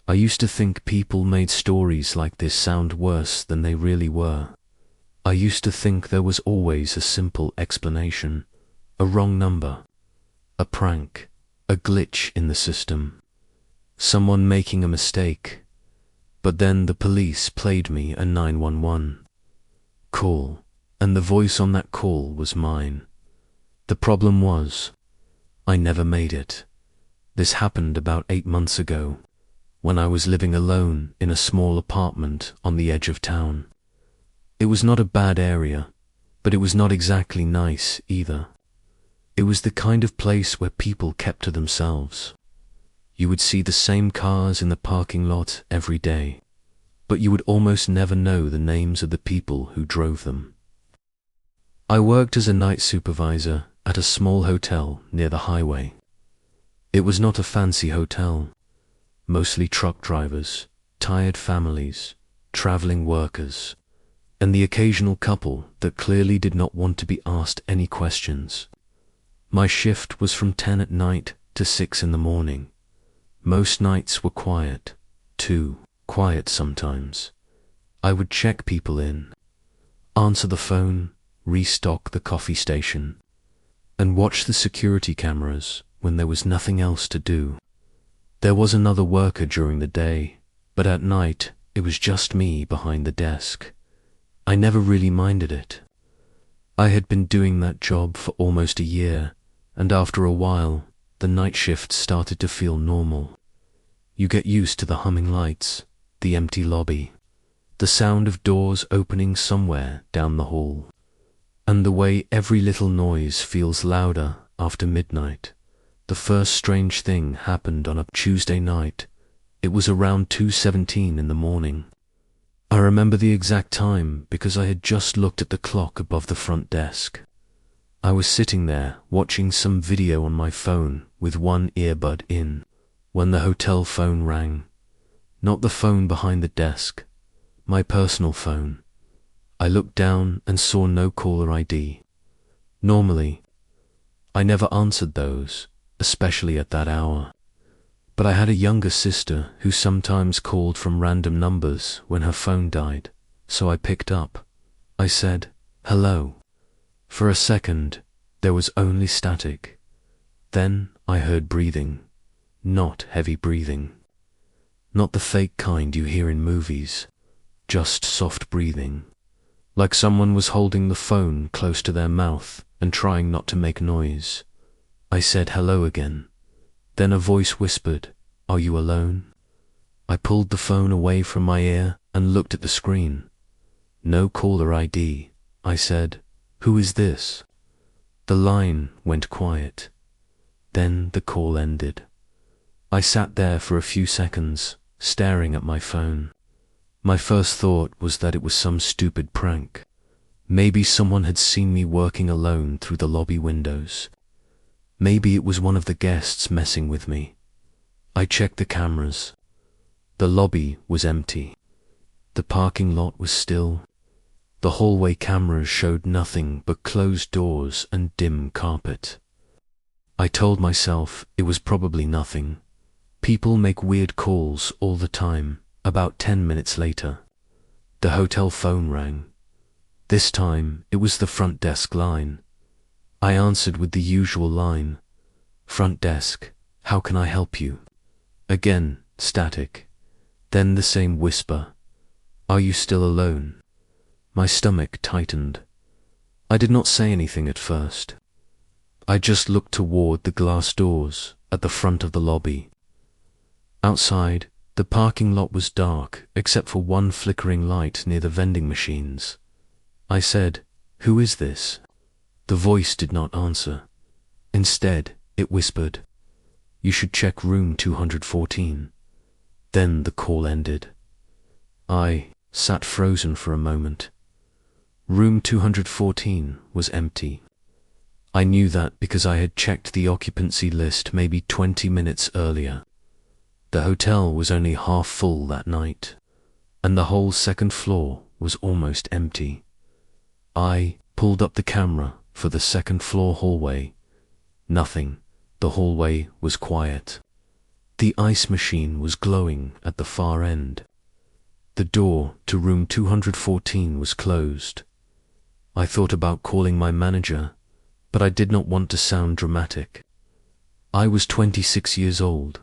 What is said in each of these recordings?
I used to think people made stories like this sound worse than they really were. I used to think there was always a simple explanation, a wrong number, a prank, a glitch in the system, someone making a mistake. But then the police played me a 911 call, and the voice on that call was mine. The problem was, I never made it. This happened about 8 months ago, when I was living alone in a small apartment on the edge of town. It was not a bad area, but it was not exactly nice either. It was the kind of place where people kept to themselves. You would see the same cars in the parking lot every day, but you would almost never know the names of the people who drove them. I worked as a night supervisor at a small hotel near the highway. It was not a fancy hotel, mostly truck drivers, tired families, traveling workers, and the occasional couple that clearly did not want to be asked any questions. My shift was from 10 at night to 6 in the morning. Most nights were quiet, too quiet sometimes. I would check people in, answer the phone, restock the coffee station, and watch the security cameras when there was nothing else to do. There was another worker during the day, but at night it was just me behind the desk. I never really minded it. I had been doing that job for almost a year, and after a while, the night shift started to feel normal. You get used to the humming lights, the empty lobby, the sound of doors opening somewhere down the hall, and the way every little noise feels louder after midnight. The first strange thing happened on a Tuesday night. It was around 2:17 in the morning. I remember the exact time because I had just looked at the clock above the front desk. I was sitting there watching some video on my phone with one earbud in when the hotel phone rang. Not the phone behind the desk, my personal phone. I looked down and saw no caller ID. Normally, I never answered those, especially at that hour. But I had a younger sister who sometimes called from random numbers when her phone died, so I picked up. I said, "Hello." For a second, there was only static. Then I heard breathing, not heavy breathing. Not the fake kind you hear in movies, just soft breathing, like someone was holding the phone close to their mouth and trying not to make noise. I said hello again. Then a voice whispered, "Are you alone?" I pulled the phone away from my ear and looked at the screen. "No caller ID." I said, "Who is this?" The line went quiet. Then the call ended. I sat there for a few seconds, staring at my phone. My first thought was that it was some stupid prank. Maybe someone had seen me working alone through the lobby windows. Maybe it was one of the guests messing with me. I checked the cameras. The lobby was empty. The parking lot was still. The hallway cameras showed nothing but closed doors and dim carpet. I told myself it was probably nothing. People make weird calls all the time. About 10 minutes later, the hotel phone rang. This time it was the front desk line. I answered with the usual line, "Front desk, how can I help you?" Again, static. Then the same whisper, "Are you still alone?" My stomach tightened. I did not say anything at first. I just looked toward the glass doors at the front of the lobby. Outside, the parking lot was dark except for one flickering light near the vending machines. I said, "Who is this?" The voice did not answer. Instead, it whispered, "You should check room 214. Then the call ended. I sat frozen for a moment. Room 214 was empty. I knew that because I had checked the occupancy list maybe 20 minutes earlier. The hotel was only half full that night, and the whole second floor was almost empty. I pulled up the camera for the second floor hallway. Nothing. The hallway was quiet. The ice machine was glowing at the far end. The door to room 214 was closed. I thought about calling my manager, but I did not want to sound dramatic. I was 26 years old,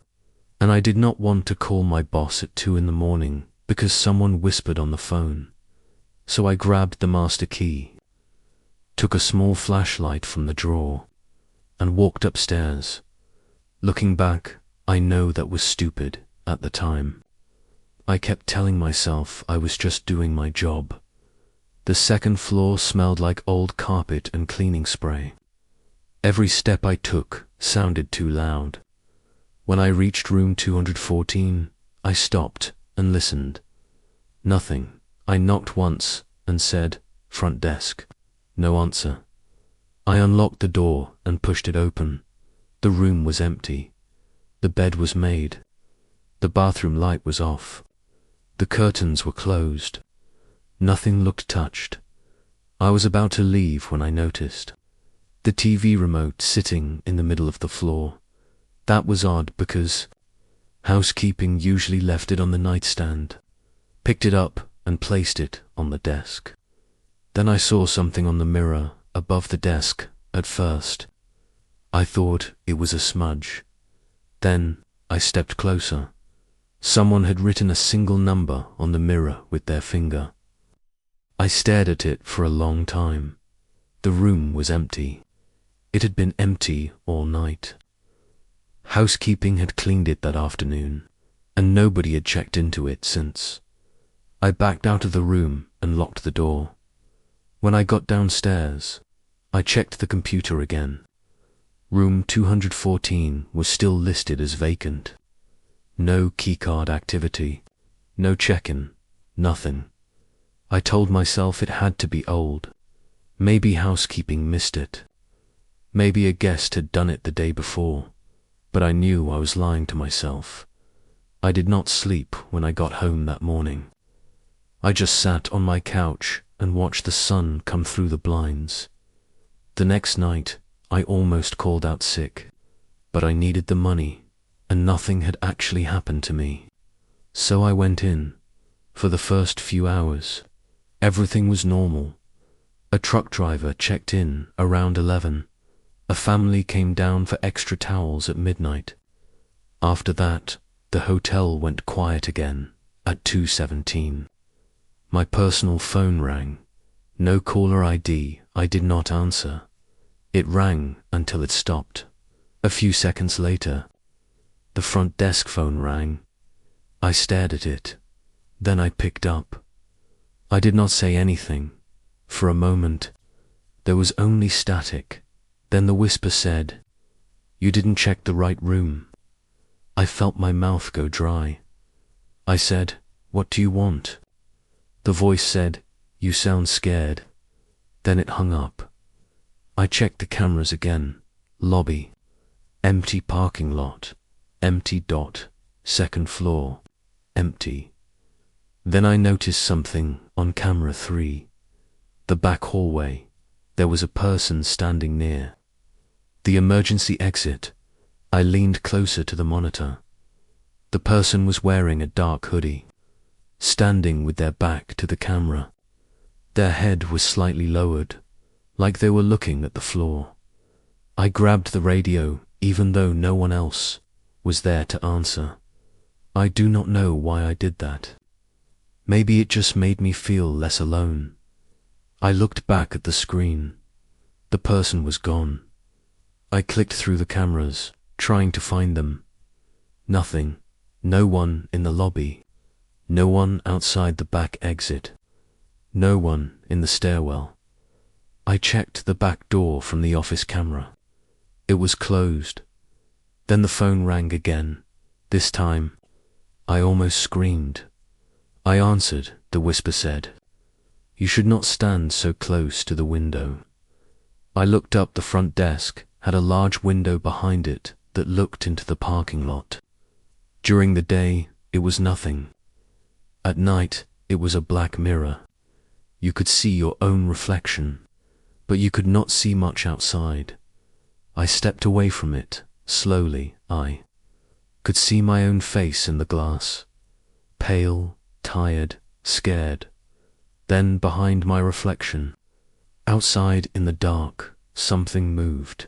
and I did not want to call my boss at 2 in the morning because someone whispered on the phone. So I grabbed the master key, took a small flashlight from the drawer, and walked upstairs. Looking back, I know that was stupid at the time. I kept telling myself I was just doing my job. The second floor smelled like old carpet and cleaning spray. Every step I took sounded too loud. When I reached room 214, I stopped and listened. Nothing. I knocked once and said, "Front desk." No answer. I unlocked the door and pushed it open. The room was empty. The bed was made. The bathroom light was off. The curtains were closed. Nothing looked touched. I was about to leave when I noticed the TV remote sitting in the middle of the floor. That was odd because housekeeping usually left it on the nightstand, picked it up and placed it on the desk. Then I saw something on the mirror above the desk. At first, I thought it was a smudge. Then I stepped closer. Someone had written a single number on the mirror with their finger. I stared at it for a long time. The room was empty. It had been empty all night. Housekeeping had cleaned it that afternoon, and nobody had checked into it since. I backed out of the room and locked the door. When I got downstairs, I checked the computer again. Room 214 was still listed as vacant. No keycard activity, no check-in, nothing. I told myself it had to be old. Maybe housekeeping missed it. Maybe a guest had done it the day before, but I knew I was lying to myself. I did not sleep when I got home that morning. I just sat on my couch and watched the sun come through the blinds. The next night, I almost called out sick, but I needed the money, and nothing had actually happened to me. So I went in. For the first few hours, everything was normal. A truck driver checked in around 11. A family came down for extra towels at midnight. After that, the hotel went quiet again at 2:17. My personal phone rang. No caller ID. I did not answer. It rang until it stopped. A few seconds later, the front desk phone rang. I stared at it. Then I picked up. I did not say anything. For a moment, there was only static. Then the whisper said, "You didn't check the right room." I felt my mouth go dry. I said, "What do you want?" The voice said, "You sound scared." Then it hung up. I checked the cameras again. Lobby. Empty parking lot. Empty dot. Second floor. Empty. Then I noticed something on camera 3. The back hallway. There was a person standing near. The emergency exit. I leaned closer to the monitor. The person was wearing a dark hoodie, standing with their back to the camera. Their head was slightly lowered, like they were looking at the floor. I grabbed the radio, even though no one else was there to answer. I do not know why I did that. Maybe it just made me feel less alone. I looked back at the screen. The person was gone. I clicked through the cameras, trying to find them. Nothing. No one in the lobby. No one outside the back exit. No one in the stairwell. I checked the back door from the office camera. It was closed. Then the phone rang again. This time, I almost screamed. I answered, the whisper said, "You should not stand so close to the window." I looked up. The front desk had a large window behind it that looked into the parking lot. During the day, it was nothing. At night, it was a black mirror. You could see your own reflection, but you could not see much outside. I stepped away from it, slowly. I could see my own face in the glass. Pale, tired, scared. Then behind my reflection, outside in the dark, something moved.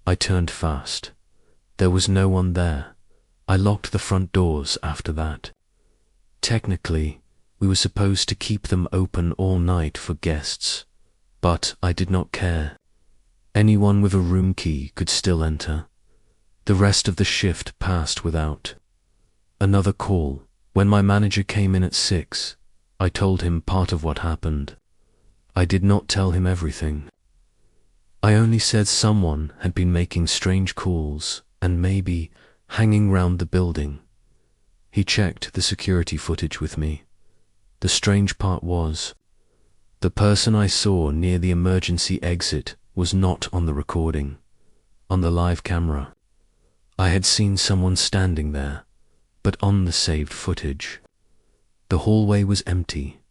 I turned fast. There was no one there. I locked the front doors after that. Technically, we were supposed to keep them open all night for guests, but I did not care. Anyone with a room key could still enter. The rest of the shift passed without. Another call. When my manager came in at 6, I told him part of what happened. I did not tell him everything. I only said someone had been making strange calls and maybe hanging round the building. He checked the security footage with me. The strange part was, the person I saw near the emergency exit was not on the recording, on the live camera. I had seen someone standing there, but on the saved footage. The hallway was empty.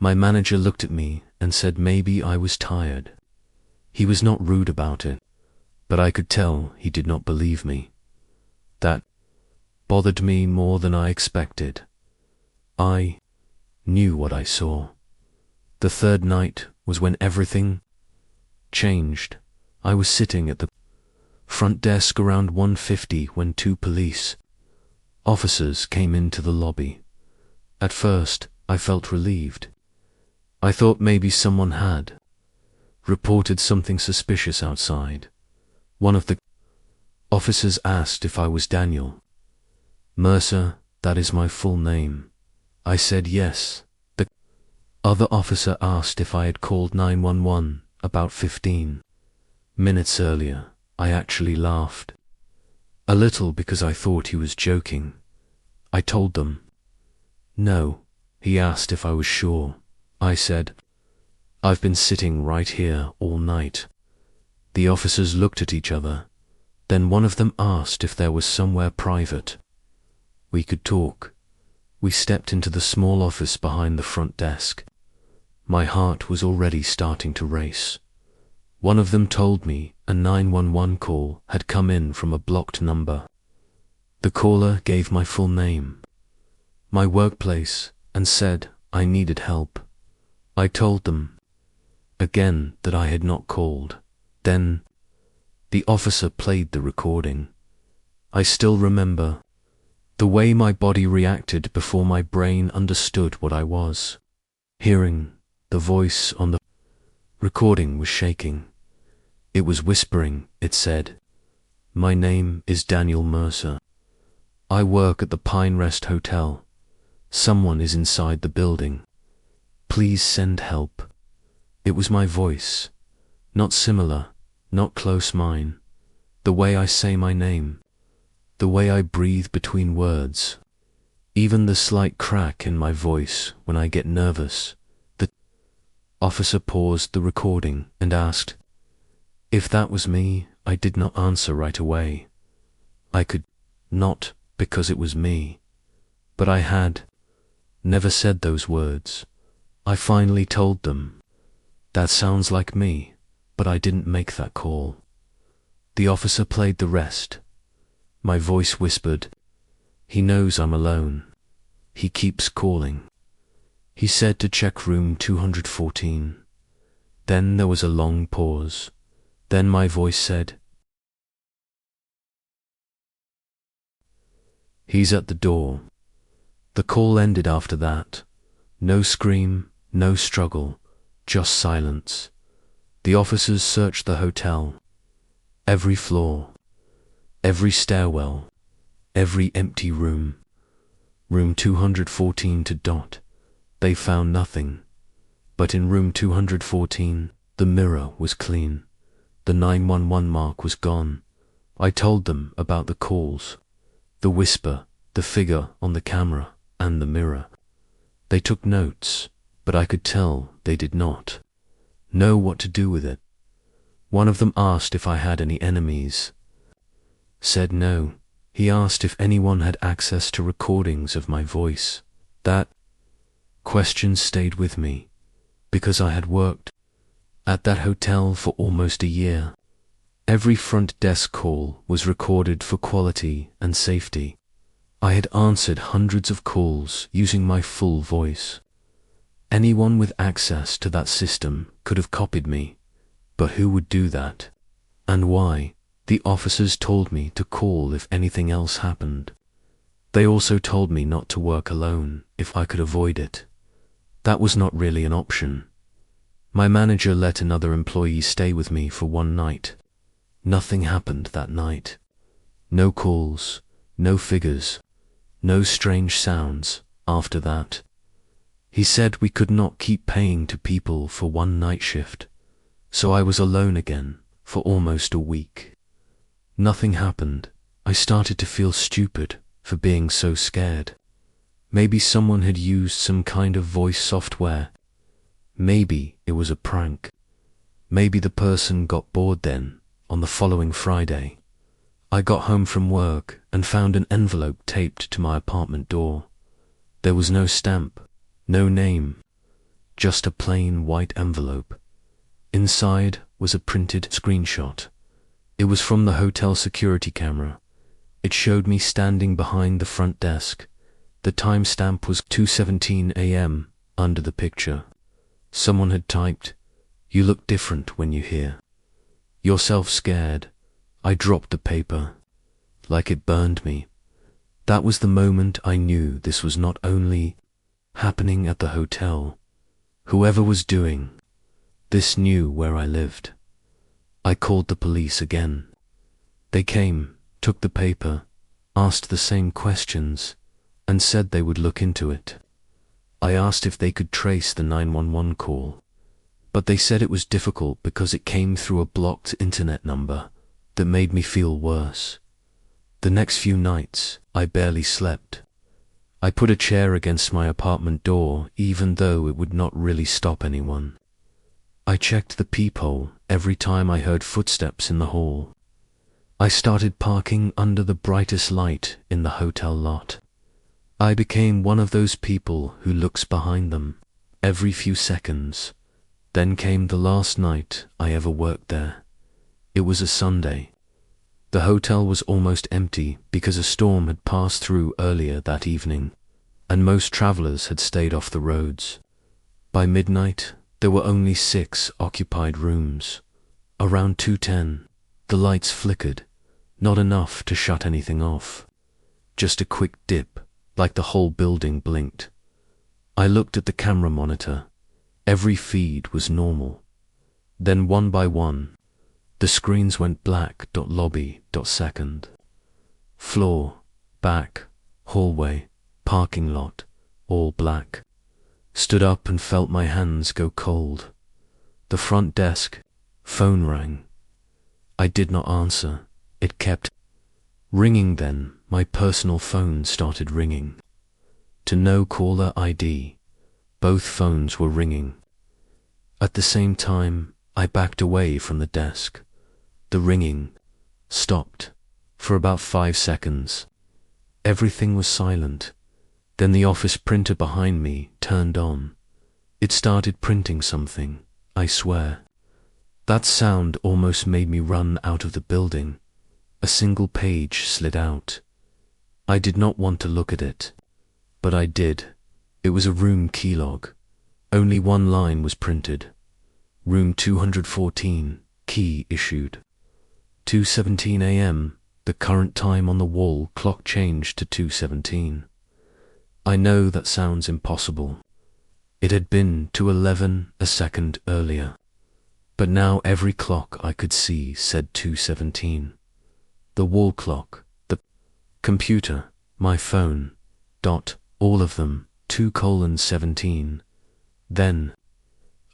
My manager looked at me and said maybe I was tired. He was not rude about it, but I could tell he did not believe me. That bothered me more than I expected. I knew what I saw. The third night was when everything changed. I was sitting at the front desk around 1:50 when 2 police officers came into the lobby. At first, I felt relieved. I thought maybe someone had reported something suspicious outside. One of the officers asked if I was Daniel Mercer, that is my full name. I said yes. The other officer asked if I had called 911 about 15 minutes earlier. I actually laughed. A little because I thought he was joking. I told them. No. He asked if I was sure. I said, I've been sitting right here all night. The officers looked at each other. Then one of them asked if there was somewhere private we could talk. We stepped into the small office behind the front desk. My heart was already starting to race. One of them told me a 911 call had come in from a blocked number. The caller gave my full name, my workplace, and said I needed help. I told them again that I had not called. Then the officer played the recording. I still remember the way my body reacted before my brain understood what I was hearing. The voice on the recording was shaking. It was whispering. It said, "My name is Daniel Mercer. I work at the Pine Rest Hotel. Someone is inside the building. Please send help." It was my voice, not similar, not close mine. The way I say my name, the way I breathe between words, even the slight crack in my voice when I get nervous. The officer paused the recording and asked if that was me. I did not answer right away. I could not, because it was me. But I had never said those words. I finally told them, "That sounds like me," but I didn't make that call. The officer played the rest. My voice whispered, "He knows I'm alone. He keeps calling. He said to check room 214. Then there was a long pause. Then my voice said, "He's at the door." The call ended after that. No scream, no struggle, just silence. The officers searched the hotel. Every floor, every stairwell, every empty room. Room 214 to dot. They found nothing. But in room 214, the mirror was clean. The 911 mark was gone. I told them about the calls, the whisper, the figure on the camera, and the mirror. They took notes, but I could tell they did not know what to do with it. One of them asked if I had any enemies. Said no. He asked if anyone had access to recordings of my voice. That question stayed with me, because I had worked at that hotel for almost a year. Every front desk call was recorded for quality and safety. I had answered hundreds of calls using my full voice. Anyone with access to that system could have copied me, but who would do that? And why? The officers told me to call if anything else happened. They also told me not to work alone if I could avoid it. That was not really an option. My manager let another employee stay with me for one night. Nothing happened that night. No calls, no figures, no strange sounds after that. He said we could not keep paying to people for one night shift, so I was alone again for almost a week. Nothing happened. I started to feel stupid for being so scared. Maybe someone had used some kind of voice software. Maybe it was a prank. Maybe the person got bored then, on the following Friday. I got home from work and found an envelope taped to my apartment door. There was no stamp, no name, just a plain white envelope. Inside was a printed screenshot. It was from the hotel security camera. It showed me standing behind the front desk. The timestamp was 2:17 a.m. under the picture. Someone had typed, "You look different when you're here. Yourself scared." I dropped the paper, like it burned me. That was the moment I knew this was not only happening at the hotel. Whoever was doing this knew where I lived. I called the police again. They came, took the paper, asked the same questions, and said they would look into it. I asked if they could trace the 911 call, but they said it was difficult because it came through a blocked internet number. That made me feel worse. The next few nights, I barely slept. I put a chair against my apartment door, even though it would not really stop anyone. I checked the peephole every time I heard footsteps in the hall. I started parking under the brightest light in the hotel lot. I became one of those people who looks behind them every few seconds. Then came the last night I ever worked there. It was a Sunday. The hotel was almost empty because a storm had passed through earlier that evening, and most travelers had stayed off the roads. By midnight, there were only 6 occupied rooms. Around 2:10, the lights flickered, not enough to shut anything off. Just a quick dip, like the whole building blinked. I looked at the camera monitor. Every feed was normal. Then one by one, the screens went black. Lobby. Second floor, back, hallway, parking lot, all black. Stood up and felt my hands go cold. The front desk, phone rang. I did not answer. It kept ringing. Then my personal phone started ringing. To no caller ID. Both phones were ringing. At the same time, I backed away from the desk. The ringing stopped for about 5 seconds. Everything was silent. Then the office printer behind me turned on. It started printing something, I swear. That sound almost made me run out of the building. A single page slid out. I did not want to look at it, but I did. It was a room keylog. Only one line was printed. Room 214, key issued. 2:17 a.m., the current time on the wall clock changed to 2:17. I know that sounds impossible. It had been 2:11 a second earlier. But now every clock I could see said 2:17. The wall clock, the computer, my phone, all of them, 2:17. Then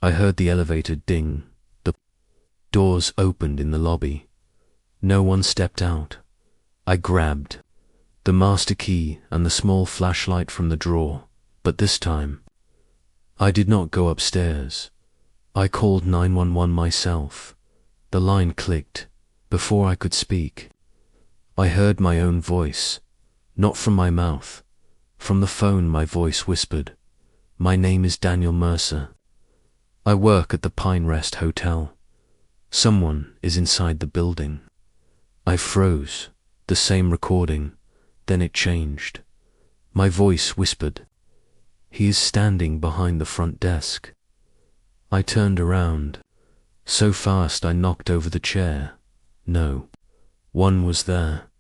I heard the elevator ding. The doors opened in the lobby. No one stepped out. I grabbed the master key and the small flashlight from the drawer, but this time I did not go upstairs. I called 911 myself. The line clicked before I could speak. I heard my own voice, not from my mouth. From the phone my voice whispered, "My name is Daniel Mercer. I work at the Pine Rest Hotel. Someone is inside the building." I froze. The same recording. Then it changed. My voice whispered, "He is standing behind the front desk." I turned around. So fast I knocked over the chair. No, one was there.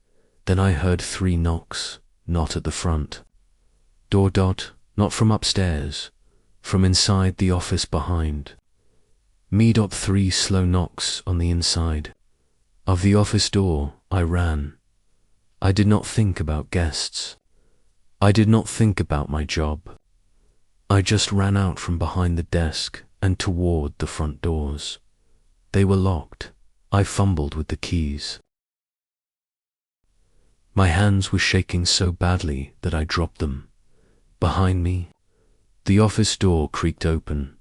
Then I heard 3 knocks, not at the front door. Not from upstairs, from inside the office behind me. 3 slow knocks on the inside of the office door. I ran. I did not think about guests. I did not think about my job. I just ran out from behind the desk and toward the front doors. They were locked. I fumbled with the keys. My hands were shaking so badly that I dropped them. Behind me, the office door creaked open.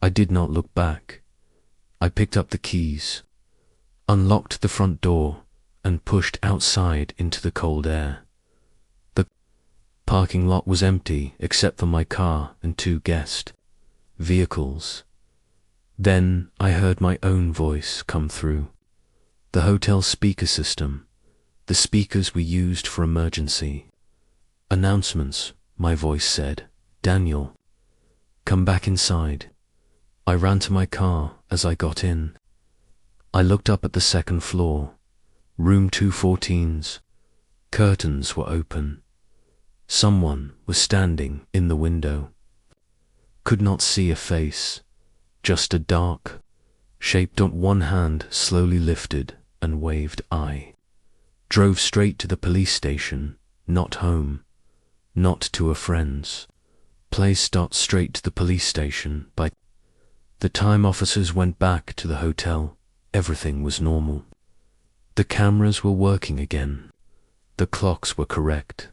I did not look back. I picked up the keys, unlocked the front door, and pushed outside into the cold air. The parking lot was empty except for my car and 2 guest vehicles. Then I heard my own voice come through the hotel speaker system, the speakers we used for emergency announcements. My voice said, "Daniel, come back inside." I ran to my car. As I got in, I looked up at the 2nd floor. Room 214's curtains were open. Someone was standing in the window. Could not see a face, just a dark shape. One hand slowly lifted and waved. I drove straight to the police station, not home, not to a friend's place. Straight to the police station. By the time officers went back to the hotel, everything was normal. The cameras were working again. The clocks were correct.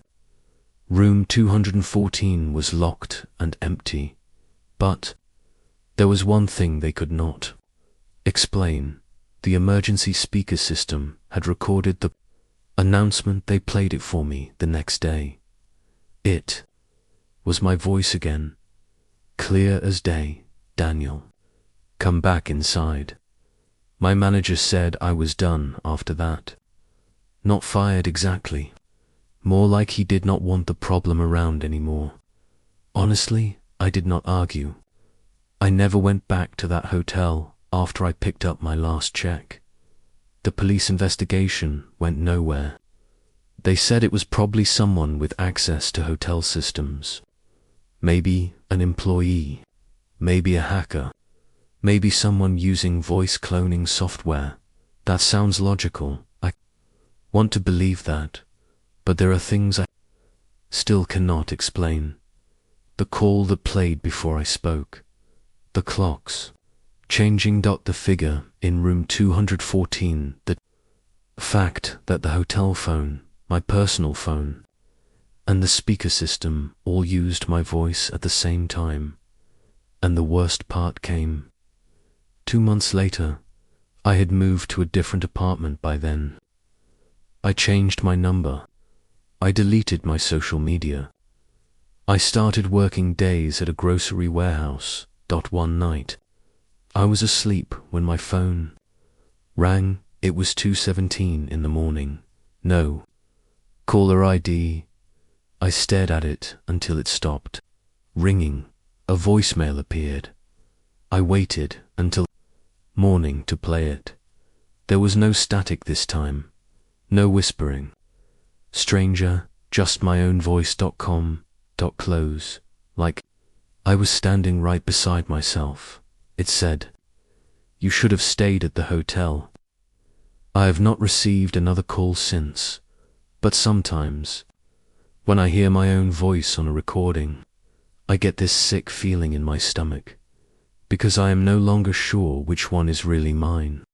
Room 214 was locked and empty. But there was one thing they could not explain. The emergency speaker system had recorded the announcement. They played it for me the next day. It was my voice again, clear as day. "Daniel, come back inside." My manager said I was done after that. Not fired exactly. More like he did not want the problem around anymore. Honestly, I did not argue. I never went back to that hotel after I picked up my last check. The police investigation went nowhere. They said it was probably someone with access to hotel systems. Maybe an employee. Maybe a hacker. Maybe someone using voice cloning software. That sounds logical. I want to believe that. But there are things I still cannot explain. The call that played before I spoke. The clocks changing. The figure in room 214. The fact that the hotel phone, my personal phone, and the speaker system all used my voice at the same time. And the worst part came. 2 months later, I had moved to a different apartment by then. I changed my number. I deleted my social media. I started working days at a grocery warehouse. One night, I was asleep when my phone rang. It was 2:17 in the morning. No caller ID. I stared at it until it stopped ringing. A voicemail appeared. I waited until morning to play it. There was no static this time. No whispering. Stranger, just my own voice. Close. Like I was standing right beside myself. It said, "You should have stayed at the hotel." I have not received another call since, but sometimes, when I hear my own voice on a recording, I get this sick feeling in my stomach, because I am no longer sure which one is really mine.